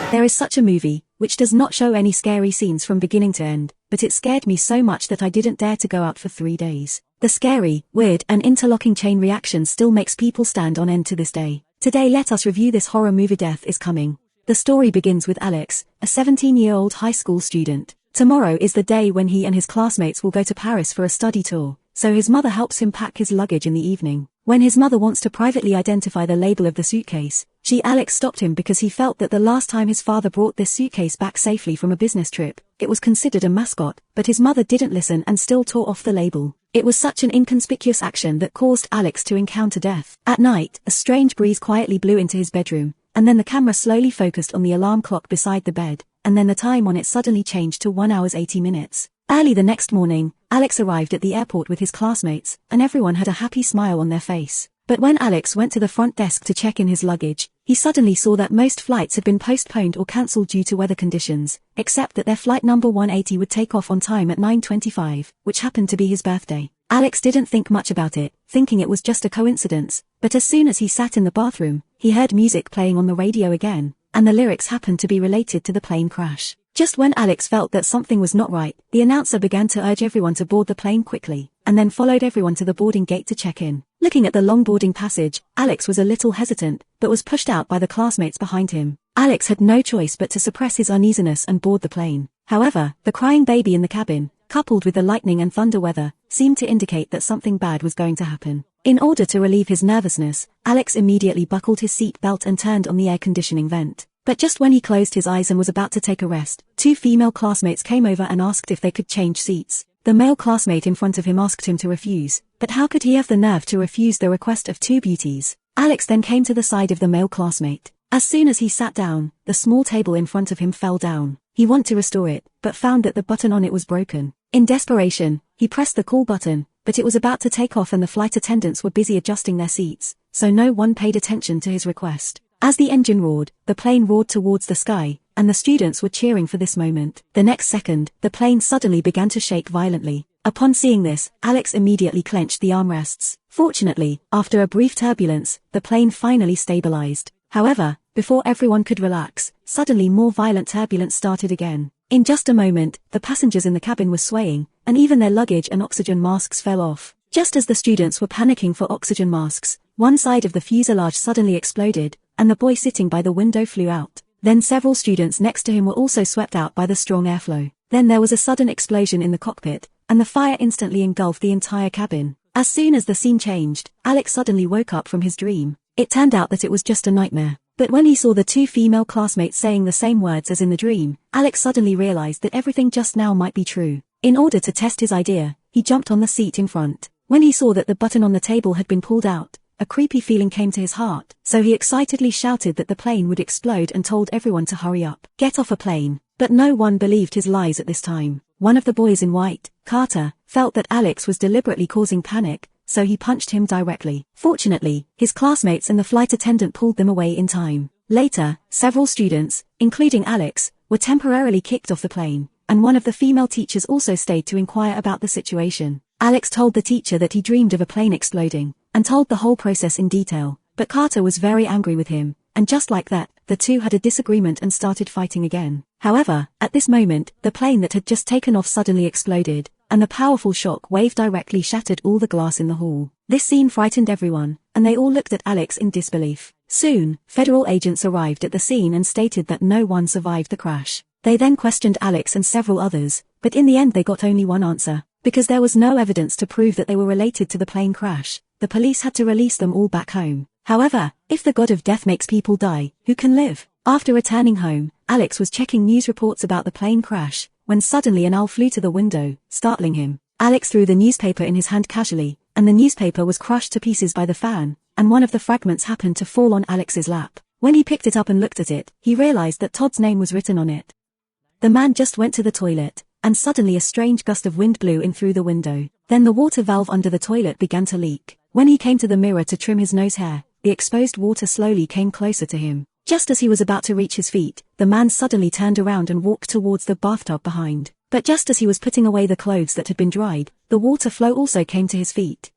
There is such a movie, which does not show any scary scenes from beginning to end, but it scared me so much that I didn't dare to go out for 3 days. The scary, weird and interlocking chain reaction still makes people stand on end to this day. Today let us review this horror movie Death is Coming. The story begins with Alex, a 17-year-old high school student. Tomorrow is the day when he and his classmates will go to Paris for a study tour, so his mother helps him pack his luggage in the evening. When his mother wants to privately identify the label of the suitcase, Alex stopped him because he felt that the last time his father brought this suitcase back safely from a business trip, it was considered a mascot, but his mother didn't listen and still tore off the label. It was such an inconspicuous action that caused Alex to encounter death. At night, a strange breeze quietly blew into his bedroom, and then the camera slowly focused on the alarm clock beside the bed, and then the time on it suddenly changed to 1 hour 80 minutes. Early the next morning, Alex arrived at the airport with his classmates, and everyone had a happy smile on their face. But when Alex went to the front desk to check in his luggage, he suddenly saw that most flights had been postponed or cancelled due to weather conditions, except that their flight number 180 would take off on time at 9:25, which happened to be his birthday. Alex didn't think much about it, thinking it was just a coincidence, but as soon as he sat in the bathroom, he heard music playing on the radio again, and the lyrics happened to be related to the plane crash. Just when Alex felt that something was not right, the announcer began to urge everyone to board the plane quickly, and then followed everyone to the boarding gate to check in. Looking at the long boarding passage, Alex was a little hesitant, but was pushed out by the classmates behind him. Alex had no choice but to suppress his uneasiness and board the plane. However, the crying baby in the cabin, coupled with the lightning and thunder weather, seemed to indicate that something bad was going to happen. In order to relieve his nervousness, Alex immediately buckled his seat belt and turned on the air conditioning vent. But just when he closed his eyes and was about to take a rest, 2 female classmates came over and asked if they could change seats. The male classmate in front of him asked him to refuse, but how could he have the nerve to refuse the request of 2 beauties? Alex then came to the side of the male classmate. As soon as he sat down, the small table in front of him fell down. He wanted to restore it, but found that the button on it was broken. In desperation, he pressed the call button, but it was about to take off and the flight attendants were busy adjusting their seats, so no one paid attention to his request. As the engine roared, the plane roared towards the sky, and the students were cheering for this moment. The next second, the plane suddenly began to shake violently. Upon seeing this, Alex immediately clenched the armrests. Fortunately, after a brief turbulence, the plane finally stabilized. However, before everyone could relax, suddenly more violent turbulence started again. In just a moment, the passengers in the cabin were swaying, and even their luggage and oxygen masks fell off. Just as the students were panicking for oxygen masks, one side of the fuselage suddenly exploded, and the boy sitting by the window flew out. Then several students next to him were also swept out by the strong airflow. Then there was a sudden explosion in the cockpit, and the fire instantly engulfed the entire cabin. As soon as the scene changed, Alex suddenly woke up from his dream. It turned out that it was just a nightmare. But when he saw the 2 female classmates saying the same words as in the dream, Alex suddenly realized that everything just now might be true. In order to test his idea, he jumped on the seat in front. When he saw that the button on the table had been pulled out, a creepy feeling came to his heart, so he excitedly shouted that the plane would explode and told everyone to hurry up, get off a plane. But no one believed his lies at this time. One of the boys in white, Carter, felt that Alex was deliberately causing panic, so he punched him directly. Fortunately, his classmates and the flight attendant pulled them away in time. Later, several students, including Alex, were temporarily kicked off the plane, and one of the female teachers also stayed to inquire about the situation. Alex told the teacher that he dreamed of a plane exploding, and told the whole process in detail, but Carter was very angry with him, and just like that, the 2 had a disagreement and started fighting again. However, at this moment, the plane that had just taken off suddenly exploded, and the powerful shock wave directly shattered all the glass in the hall. This scene frightened everyone, and they all looked at Alex in disbelief. Soon, federal agents arrived at the scene and stated that no one survived the crash. They then questioned Alex and several others, but in the end they got only one answer. Because there was no evidence to prove that they were related to the plane crash, the police had to release them all back home. However, if the god of death makes people die, who can live? After returning home, Alex was checking news reports about the plane crash, when suddenly an owl flew to the window, startling him. Alex threw the newspaper in his hand casually, and the newspaper was crushed to pieces by the fan, and one of the fragments happened to fall on Alex's lap. When he picked it up and looked at it, he realized that Todd's name was written on it. The man just went to the toilet, and suddenly a strange gust of wind blew in through the window. Then the water valve under the toilet began to leak. When he came to the mirror to trim his nose hair, the exposed water slowly came closer to him. Just as he was about to reach his feet, the man suddenly turned around and walked towards the bathtub behind. But just as he was putting away the clothes that had been dried, the water flow also came to his feet.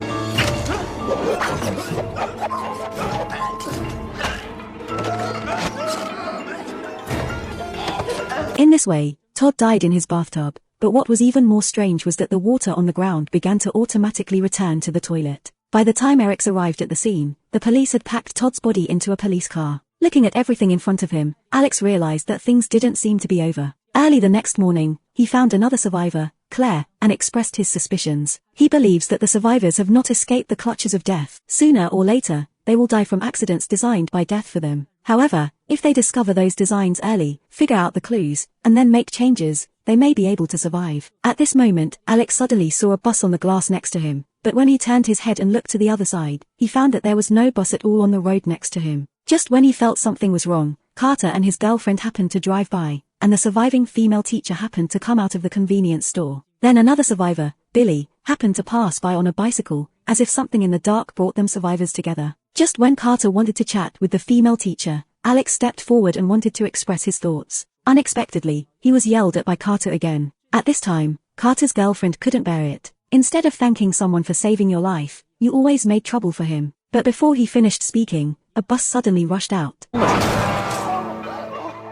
In this way, Todd died in his bathtub, but what was even more strange was that the water on the ground began to automatically return to the toilet. By the time Eric arrived at the scene, the police had packed Todd's body into a police car. Looking at everything in front of him, Alex realized that things didn't seem to be over. Early the next morning, he found another survivor, Claire, and expressed his suspicions. He believes that the survivors have not escaped the clutches of death. Sooner or later, they will die from accidents designed by death for them. However, if they discover those designs early, figure out the clues, and then make changes, they may be able to survive. At this moment, Alex suddenly saw a bus on the glass next to him, but when he turned his head and looked to the other side, he found that there was no bus at all on the road next to him. Just when he felt something was wrong, Carter and his girlfriend happened to drive by, and the surviving female teacher happened to come out of the convenience store. Then another survivor, Billy, happened to pass by on a bicycle, as if something in the dark brought them survivors together. Just when Carter wanted to chat with the female teacher, Alex stepped forward and wanted to express his thoughts. Unexpectedly, he was yelled at by Carter again. At this time, Carter's girlfriend couldn't bear it. Instead of thanking someone for saving your life, you always made trouble for him. But before he finished speaking, a bus suddenly rushed out.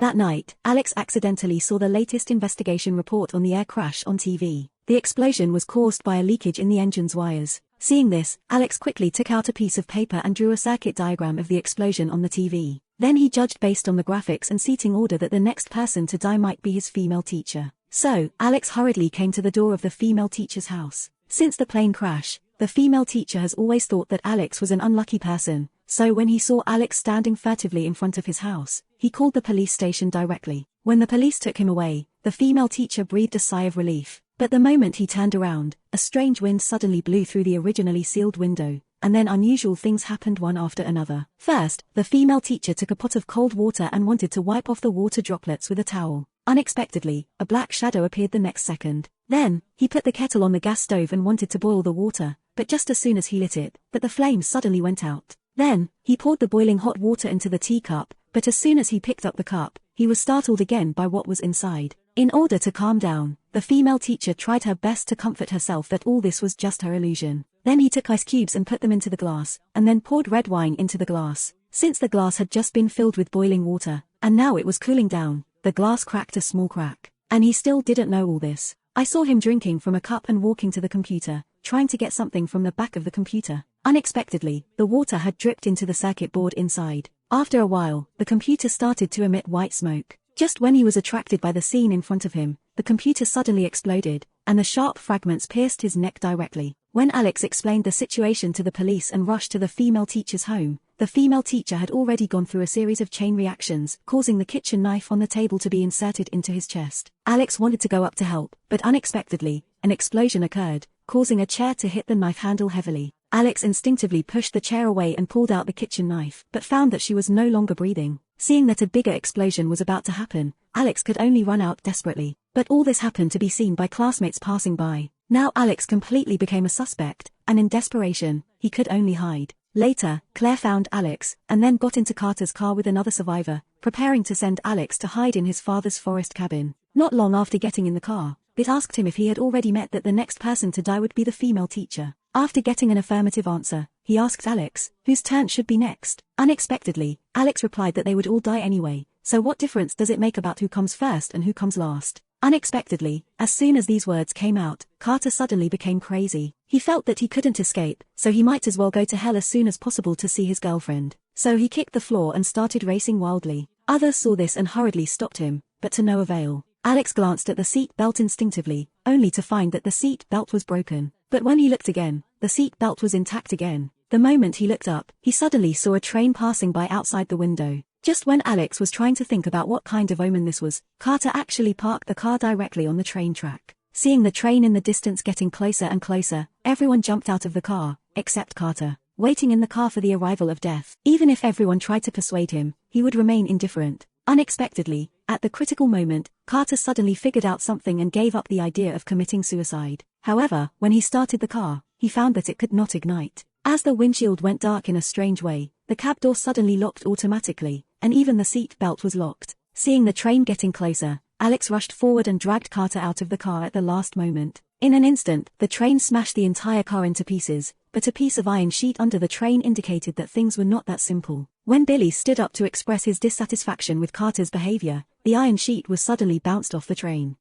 That night, Alex accidentally saw the latest investigation report on the air crash on TV. The explosion was caused by a leakage in the engine's wires. Seeing this, Alex quickly took out a piece of paper and drew a circuit diagram of the explosion on the TV. Then he judged based on the graphics and seating order that the next person to die might be his female teacher. So, Alex hurriedly came to the door of the female teacher's house. Since the plane crash, the female teacher has always thought that Alex was an unlucky person, so when he saw Alex standing furtively in front of his house, he called the police station directly. When the police took him away, the female teacher breathed a sigh of relief. But the moment he turned around, a strange wind suddenly blew through the originally sealed window, and then unusual things happened one after another. First, the female teacher took a pot of cold water and wanted to wipe off the water droplets with a towel. Unexpectedly, a black shadow appeared the next second. Then, he put the kettle on the gas stove and wanted to boil the water, but just as soon as he lit it, the flames suddenly went out. Then, he poured the boiling hot water into the teacup, but as soon as he picked up the cup, he was startled again by what was inside. In order to calm down, the female teacher tried her best to comfort herself that all this was just her illusion. Then he took ice cubes and put them into the glass, and then poured red wine into the glass. Since the glass had just been filled with boiling water, and now it was cooling down, the glass cracked a small crack. And he still didn't know all this. I saw him drinking from a cup and walking to the computer, trying to get something from the back of the computer. Unexpectedly, the water had dripped into the circuit board inside. After a while, the computer started to emit white smoke. Just when he was attracted by the scene in front of him, the computer suddenly exploded, and the sharp fragments pierced his neck directly. When Alex explained the situation to the police and rushed to the female teacher's home, the female teacher had already gone through a series of chain reactions, causing the kitchen knife on the table to be inserted into his chest. Alex wanted to go up to help, but unexpectedly, an explosion occurred, causing a chair to hit the knife handle heavily. Alex instinctively pushed the chair away and pulled out the kitchen knife, but found that she was no longer breathing. Seeing that a bigger explosion was about to happen, Alex could only run out desperately. But all this happened to be seen by classmates passing by. Now Alex completely became a suspect, and in desperation, he could only hide. Later, Claire found Alex, and then got into Carter's car with another survivor, preparing to send Alex to hide in his father's forest cabin. Not long after getting in the car, it asked him if he had already met that the next person to die would be the female teacher. After getting an affirmative answer, he asked Alex, whose turn should be next. Unexpectedly, Alex replied that they would all die anyway, so what difference does it make about who comes first and who comes last? Unexpectedly, as soon as these words came out, Carter suddenly became crazy. He felt that he couldn't escape, so he might as well go to hell as soon as possible to see his girlfriend. So he kicked the floor and started racing wildly. Others saw this and hurriedly stopped him, but to no avail. Alex glanced at the seat belt instinctively, only to find that the seat belt was broken. But when he looked again, the seat belt was intact again. The moment he looked up, he suddenly saw a train passing by outside the window. Just when Alex was trying to think about what kind of omen this was, Carter actually parked the car directly on the train track. Seeing the train in the distance getting closer and closer, everyone jumped out of the car, except Carter, waiting in the car for the arrival of death. Even if everyone tried to persuade him, he would remain indifferent. Unexpectedly, at the critical moment, Carter suddenly figured out something and gave up the idea of committing suicide. However, when he started the car, he found that it could not ignite. As the windshield went dark in a strange way, the cab door suddenly locked automatically, and even the seat belt was locked. Seeing the train getting closer, Alex rushed forward and dragged Carter out of the car at the last moment. In an instant, the train smashed the entire car into pieces, but a piece of iron sheet under the train indicated that things were not that simple. When Billy stood up to express his dissatisfaction with Carter's behavior, the iron sheet was suddenly bounced off the train.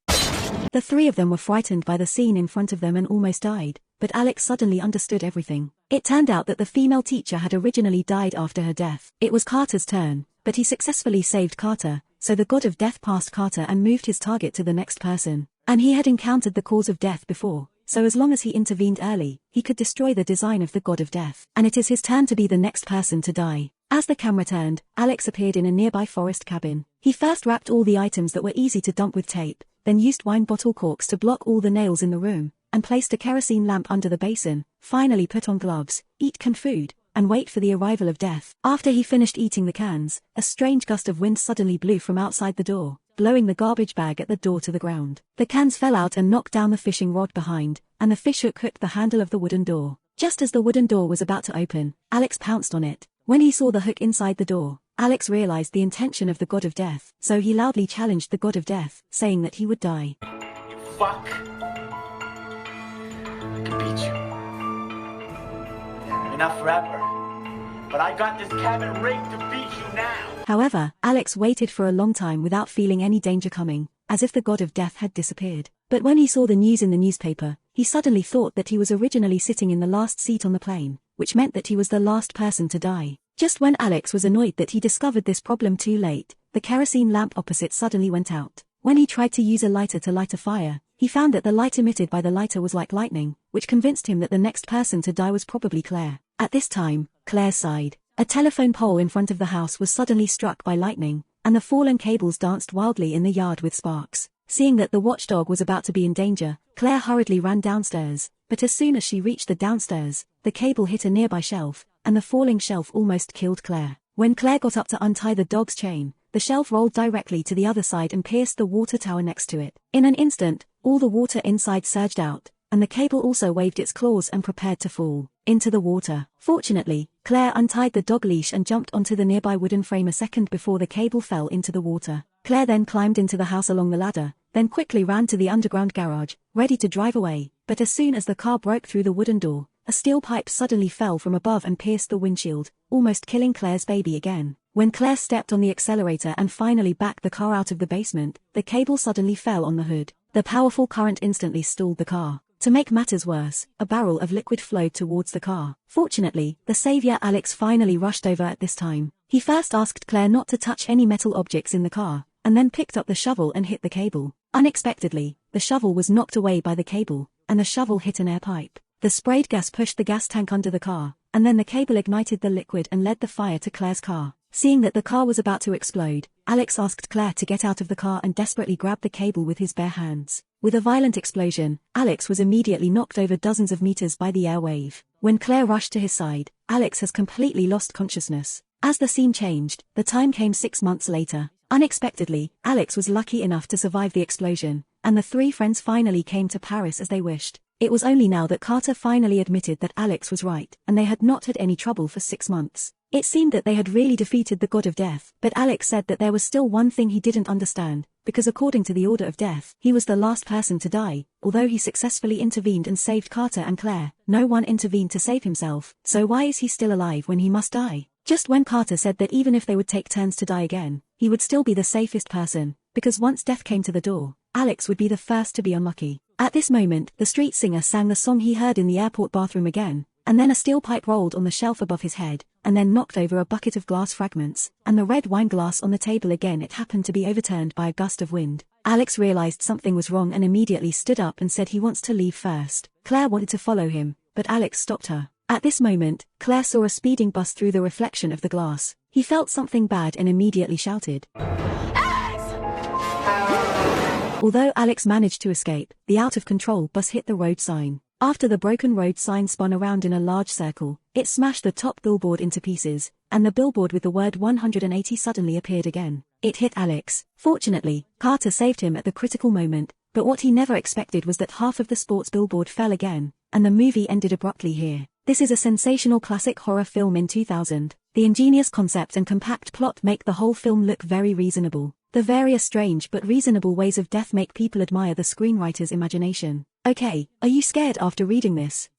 The three of them were frightened by the scene in front of them and almost died, but Alex suddenly understood everything. It turned out that the female teacher had originally died after her death. It was Carter's turn, but he successfully saved Carter, so the god of death passed Carter and moved his target to the next person. And he had encountered the cause of death before, so as long as he intervened early, he could destroy the design of the god of death. And it is his turn to be the next person to die. As the camera turned, Alex appeared in a nearby forest cabin. He first wrapped all the items that were easy to dump with tape, then used wine bottle corks to block all the nails in the room, and placed a kerosene lamp under the basin, finally put on gloves, eat canned food, and wait for the arrival of death. After he finished eating the cans, a strange gust of wind suddenly blew from outside the door, blowing the garbage bag at the door to the ground. The cans fell out and knocked down the fishing rod behind, and the fish hook hooked the handle of the wooden door. Just as the wooden door was about to open, Alex pounced on it. When he saw the hook inside the door, Alex realized the intention of the god of death, so he loudly challenged the god of death, saying that he would die. You fuck. I can beat you. Maybe not forever, but I got this cabin rigged to beat you now. However, Alex waited for a long time without feeling any danger coming, as if the god of death had disappeared. But when he saw the news in the newspaper, he suddenly thought that he was originally sitting in the last seat on the plane, which meant that he was the last person to die. Just when Alex was annoyed that he discovered this problem too late, the kerosene lamp opposite suddenly went out. When he tried to use a lighter to light a fire, he found that the light emitted by the lighter was like lightning, which convinced him that the next person to die was probably Claire. At this time, Claire sighed. A telephone pole in front of the house was suddenly struck by lightning, and the fallen cables danced wildly in the yard with sparks. Seeing that the watchdog was about to be in danger, Claire hurriedly ran downstairs, but as soon as she reached the downstairs, the cable hit a nearby shelf, and the falling shelf almost killed Claire. When Claire got up to untie the dog's chain, the shelf rolled directly to the other side and pierced the water tower next to it. In an instant, all the water inside surged out, and the cable also waved its claws and prepared to fall into the water. Fortunately, Claire untied the dog leash and jumped onto the nearby wooden frame a second before the cable fell into the water. Claire then climbed into the house along the ladder, then quickly ran to the underground garage, ready to drive away, but as soon as the car broke through the wooden door, a steel pipe suddenly fell from above and pierced the windshield, almost killing Claire's baby again. When Claire stepped on the accelerator and finally backed the car out of the basement, the cable suddenly fell on the hood. The powerful current instantly stalled the car. To make matters worse, a barrel of liquid flowed towards the car. Fortunately, the savior Alex finally rushed over at this time. He first asked Claire not to touch any metal objects in the car, and then picked up the shovel and hit the cable. Unexpectedly, the shovel was knocked away by the cable, and the shovel hit an air pipe. The sprayed gas pushed the gas tank under the car, and then the cable ignited the liquid and led the fire to Claire's car. Seeing that the car was about to explode, Alex asked Claire to get out of the car and desperately grabbed the cable with his bare hands. With a violent explosion, Alex was immediately knocked over dozens of meters by the air wave. When Claire rushed to his side, Alex has completely lost consciousness. As the scene changed, the time came 6 months later. Unexpectedly, Alex was lucky enough to survive the explosion, and the three friends finally came to Paris as they wished. It was only now that Carter finally admitted that Alex was right, and they had not had any trouble for 6 months. It seemed that they had really defeated the god of death, but Alex said that there was still one thing he didn't understand, because according to the order of death, he was the last person to die. Although he successfully intervened and saved Carter and Claire, no one intervened to save himself, so why is he still alive when he must die? Just when Carter said that even if they would take turns to die again, he would still be the safest person, because once death came to the door, Alex would be the first to be unlucky. At this moment, the street singer sang the song he heard in the airport bathroom again, and then a steel pipe rolled on the shelf above his head, and then knocked over a bucket of glass fragments, and the red wine glass on the table again it happened to be overturned by a gust of wind. Alex realized something was wrong and immediately stood up and said he wants to leave first. Claire wanted to follow him, but Alex stopped her. At this moment, Claire saw a speeding bus through the reflection of the glass. He felt something bad and immediately shouted, "Alex!" Although Alex managed to escape, the out-of-control bus hit the road sign. After the broken road sign spun around in a large circle, it smashed the top billboard into pieces, and the billboard with the word 180 suddenly appeared again. It hit Alex. Fortunately, Carter saved him at the critical moment, but what he never expected was that half of the sports billboard fell again, and the movie ended abruptly here. This is a sensational classic horror film in 2000. The ingenious concept and compact plot make the whole film look very reasonable. The various strange but reasonable ways of death make people admire the screenwriter's imagination. Okay, are you scared after reading this?